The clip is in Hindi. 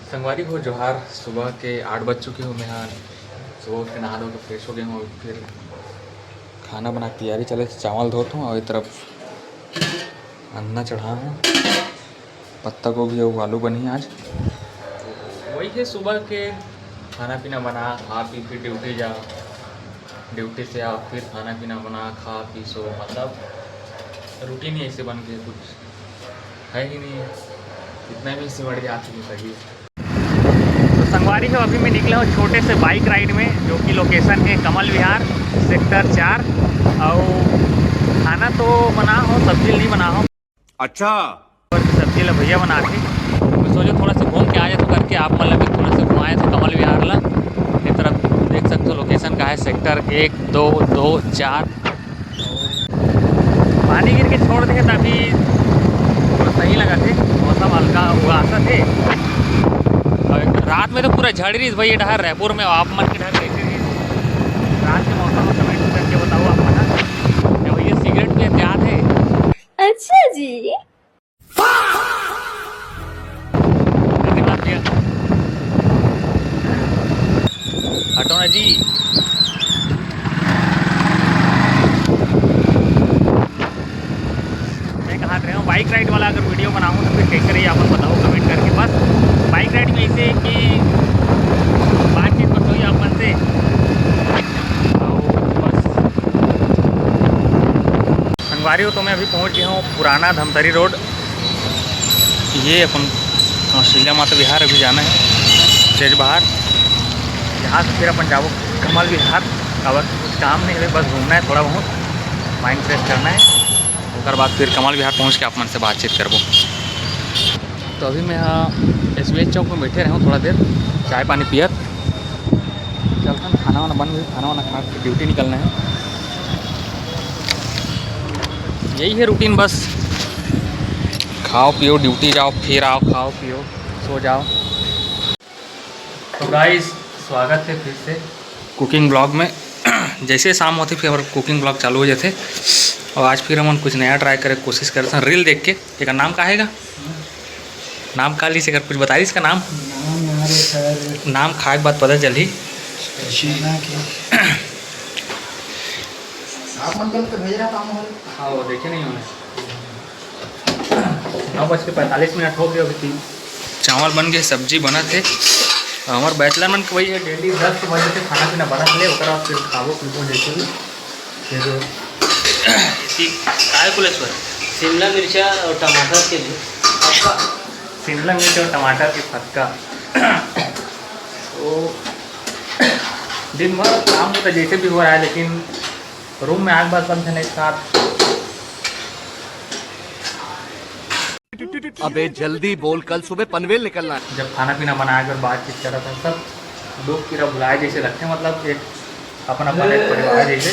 संगवारी हो जोहार। सुबह के 8 बज चुके हो। मैं हाँ सुबह उठ के नहा धो के फ्रेश हो गया हूँ। फिर खाना बना की तैयारी चले। चावल धोता हूँ और एक तरफ अन्ना चढ़ा हूँ। पत्ता गोभी और आलू बनी आज। तो वही है सुबह के खाना पीना बना खा पी फिर ड्यूटी जाओ, ड्यूटी से आओ फिर खाना पीना बना खा पी सो। मतलब रूटीन ही ऐसे बन गए, कुछ है ही नहीं। इतना भी सिमट गया आपकी सही। तो संगवारी है, अभी मैं निकला हूँ छोटे से बाइक राइड में, जो कि लोकेशन है कमल विहार सेक्टर 4। और खाना तो बना हो, सब्जी नहीं बना हो। अच्छा, सब्जी ला भैया बना के मैं सोचे थोड़ा सा घूम के आ जाए, तो करके आप मतलब कि थोड़ा सा घुमाए थे कमल विहार ला। एक तरफ देख सकते हो लोकेशन का है सेक्टर 1, 2, 2, 4। पानी गिर के छोड़ दे तभी थोड़ा सही लगा थे, मौसम हल्का उगासा थे। और रात में तो पूरा झड़ रही भाई डहर रायपुर में। आप मन के डहर कैसे रही रात के मौसम में कमेंट करके बताओ आप मना। भैया सिगरेट भी एहतियात है। अच्छा जी। हटो ना जी। मैं कहा रहा हूँ बाइक राइड वाला अगर वीडियो बनाऊँ तो फिर कैसे रही आप बताओ कमेंट करके। बस बाइक राइड में ऐसे कि बातचीत बस हुई आप मन से। बस संगवारी हो तो मैं अभी पहुँच गया हूँ पुराना धमतरी रोड। ये अपन कौशल्या माता विहार अभी जाना है तेज बाहर। यहाँ से फिर अपन जाओ कमल विहार। और कुछ काम नहीं है, बस घूमना है, थोड़ा बहुत माइंड फ्रेश करना है। उसके बाद फिर कमल विहार पहुँच के आप मन से बातचीत करबो। तो अभी मैं यहाँ SBI चौक में बैठे रहा हूँ थोड़ा देर, चाय पानी पियर। चलता हूँ, खाना वाना बन गई, खाना वाना खा के ड्यूटी निकलना है। यही है रूटीन, बस खाओ पियो ड्यूटी जाओ फिर आओ, खाओ पियो सो जाओ। तो गाइस स्वागत है फिर से कुकिंग ब्लॉग में। जैसे शाम होती फिर हमारा कुकिंग ब्लॉग चालू हो जाते। और आज फिर हम कुछ नया ट्राई करे कोशिश करते हैं रील देख के। एक नाम का हैगा, नाम का ली से अगर कुछ बता दी इसका नाम नाम खाए के बाद पता चली। हाँ वो देखे नहीं उन्हें। 9:45 हो गए अभी। चावल बन गए, सब्जी बना थे। हमारे बैचलर मन के वही है, डेली 10 बजे से खाना पीना बना ले। बाद फिर खाबो पीबो जैसे फिर कुलेश्वर शिमला मिर्चा और टमाटर के लिए शिमला मिर्च और टमाटर की फटका। तो दिन भर काम तो जैसे भी हो रहा है, लेकिन रूम में आग बात बंद है एक साथ। अबे जल्दी बोल, कल सुबह पनवेल निकलना है। जब खाना पीना बनाया कर बातचीत कर रहा था, सब लोग पूरा बुलाए जैसे लगते हैं। मतलब एक अपना एक परिवार जैसे।